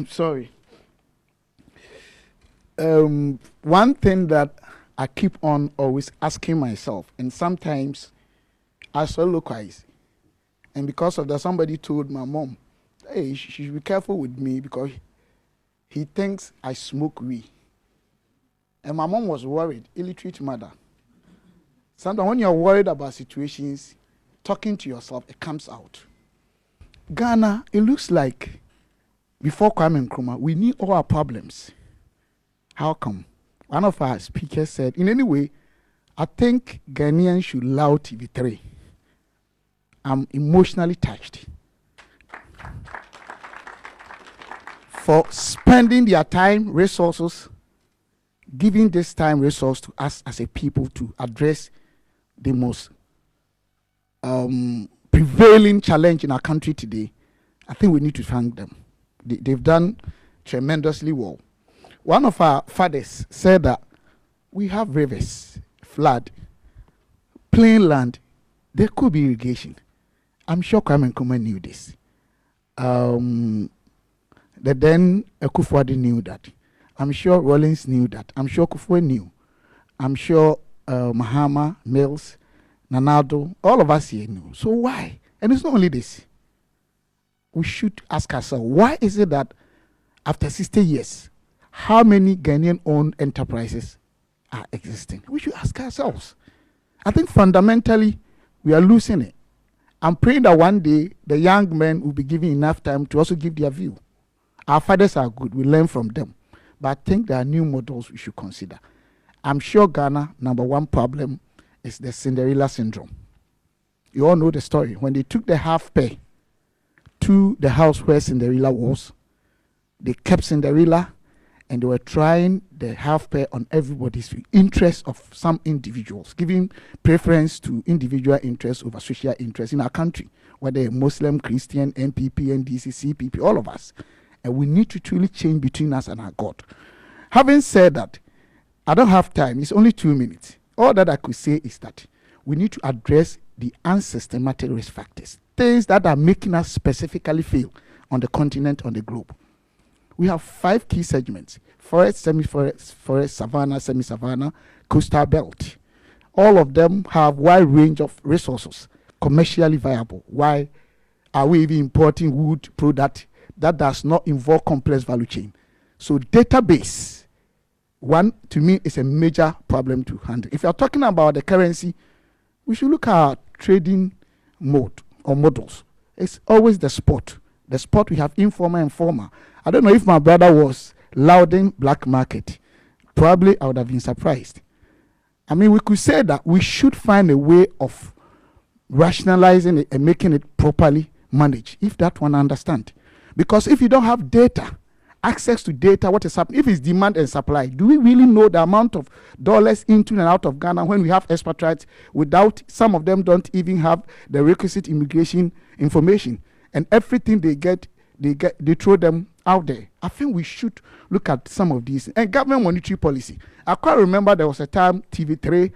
Sorry. One thing that I keep on always asking myself, and sometimes I soliloquize, and because of that, somebody told my mom, hey, she should be careful with me because he thinks I smoke weed. And my mom was worried, illiterate mother. Sometimes when you're worried about situations, talking to yourself, it comes out. Ghana, it looks like before Kwame Nkrumah, we knew all our problems. How come? One of our speakers said, in any way, I think Ghanaians should allow TV3. I'm emotionally touched for spending their time, resources, giving this time, resource to us as a people to address the most prevailing challenge in our country today. I think we need to thank them. They've done tremendously well. One of our fathers said that we have rivers, flood, plain land, there could be irrigation. I'm sure Kwame Nkrumah knew this. The then Akufo-Addo knew that. I'm sure Rawlings knew that. I'm sure Kufuor knew. I'm sure Mahama, Mills, Nanado, all of us here knew. So why? And it's not only this. We should ask ourselves, why is it that after 60 years, how many Ghanaian-owned enterprises are existing? We should ask ourselves. I think fundamentally, we are losing it. I'm praying that one day, the young men will be given enough time to also give their view. Our fathers are good. We learn from them. But I think there are new models we should consider. I'm sure Ghana, number one problem is the Cinderella syndrome. You all know the story. When they took the half pay to the house where Cinderella was, they kept Cinderella and they were trying the half pay on everybody's interest of some individuals, giving preference to individual interests over social interests in our country, whether Muslim, Christian, MPP, NDC, CPP, all of us. And we need to truly change between us and our God. Having said that, I don't have time. It's only 2 minutes. All that I could say is that we need to address the unsystematic risk factors, things that are making us specifically fail on the continent, on the globe. We have 5 key segments: forest, semi-forest, forest, savanna, semi-savanna, coastal belt. All of them have wide range of resources, commercially viable. Why are we even importing wood product that does not involve complex value chain? So database, one, to me, is a major problem to handle. If you're talking about the currency, we should look at our trading mode or models. It's always the spot. The spot we have informal and formal. I don't know if my brother was lauding black market. Probably I would have been surprised. I mean, we could say that we should find a way of rationalizing it and making it properly managed, if that one understand. Because if you don't have data, access to data, what is happening, if it's demand and supply, do we really know the amount of dollars into and out of Ghana when we have expatriates without, some of them don't even have the requisite immigration information, and everything they get, they throw them out there. I think we should look at some of these. And government monetary policy. I quite remember there was a time TV3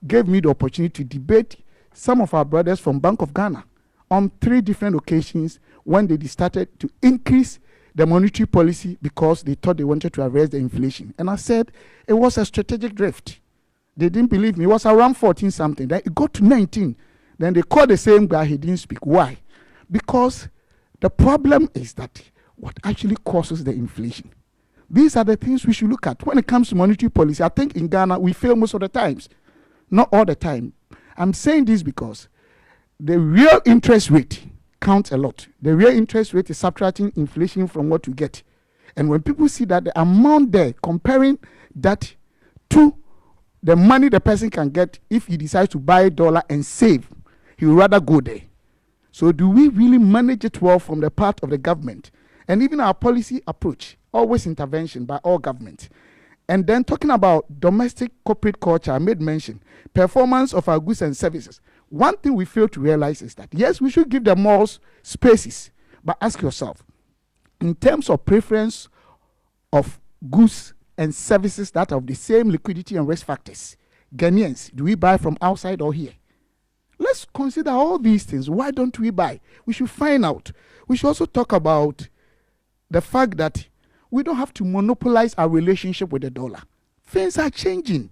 gave me the opportunity to debate some of our brothers from Bank of Ghana on 3 different occasions when they started to increase the monetary policy because they thought they wanted to arrest the inflation. And I said it was a strategic drift. They didn't believe me. It was around 14 something. Then it got to 19. Then they called the same guy. He didn't speak. Why? Because the problem is that what actually causes the inflation. These are the things we should look at. When it comes to monetary policy, I think in Ghana we fail most of the times. Not all the time. I'm saying this because the real interest rate counts a lot. The real interest rate is subtracting inflation from what you get. And when people see that the amount there, comparing that to the money the person can get if he decides to buy $1 and save, he would rather go there. So do we really manage it well from the part of the government? And even our policy approach, always intervention by all government. And then talking about domestic corporate culture, I made mention, performance of our goods and services. One thing we fail to realize is that, yes, we should give them more spaces, but ask yourself, in terms of preference of goods and services that have the same liquidity and risk factors, Ghanaians, do we buy from outside or here? Let's consider all these things. Why don't we buy? We should find out. We should also talk about the fact that we don't have to monopolize our relationship with the dollar. Things are changing.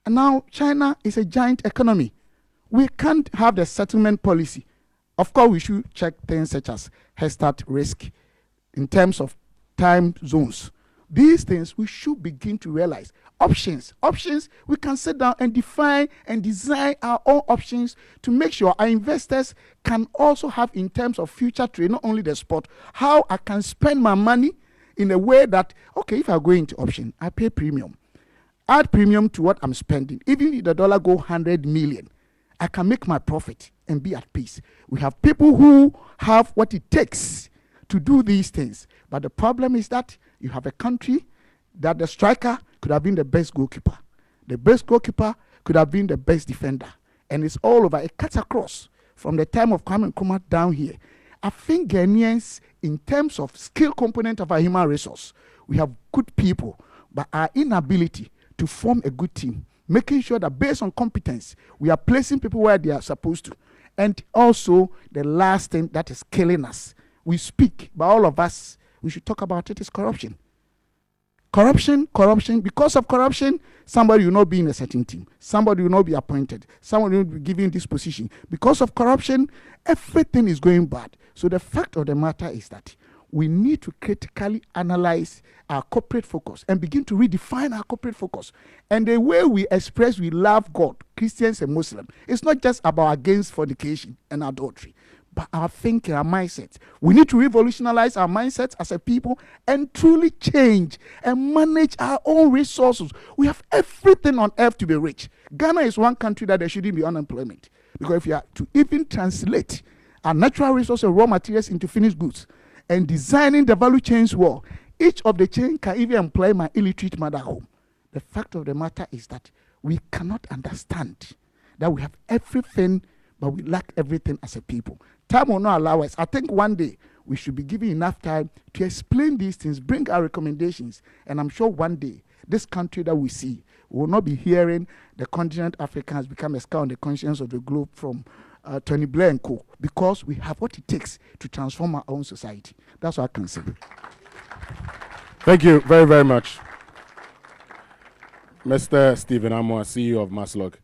And now China is a giant economy. We can't have the settlement policy. Of course, we should check things such as head start risk in terms of time zones. These things we should begin to realize. Options, we can sit down and define and design our own options to make sure our investors can also have in terms of future trade, not only the spot, how I can spend my money in a way that, okay, if I go into option, I pay premium. Add premium to what I'm spending. Even if the dollar go 100 million, I can make my profit and be at peace. We have people who have what it takes to do these things. But the problem is that you have a country that the striker could have been the best goalkeeper. The best goalkeeper could have been the best defender. And it's all over. It cuts across from the time of Kwame Nkrumah down here. I think Ghanaians, in terms of skill component of our human resource, we have good people, but our inability to form a good team, making sure that based on competence, we are placing people where they are supposed to. And also, the last thing that is killing us, we speak, but all of us, we should talk about it, is corruption. Corruption. Because of corruption, somebody will not be in a certain team. Somebody will not be appointed. Somebody will be given this position. Because of corruption, everything is going bad. So the fact of the matter is that we need to critically analyze our corporate focus and begin to redefine our corporate focus. And the way we express we love God, Christians and Muslims, it's not just about against fornication and adultery, but our thinking, our mindset. We need to revolutionize our mindsets as a people and truly change and manage our own resources. We have everything on earth to be rich. Ghana is one country that there shouldn't be unemployment. Because if you are to even translate our natural resources and raw materials into finished goods and designing the value chains well, each of the chain can even employ my illiterate mother home. The fact of the matter is that we cannot understand that we have everything, but we lack everything as a people. Time will not allow us. I think one day we should be given enough time to explain these things, bring our recommendations, and I'm sure one day this country that we see will not be hearing the continent Africa has become a scar on the conscience of the globe from Tony Blair and co. because we have what it takes to transform our own society. That's what I can say. Thank you very, very much, Mr. Stephen Amoah, CEO of Maslog.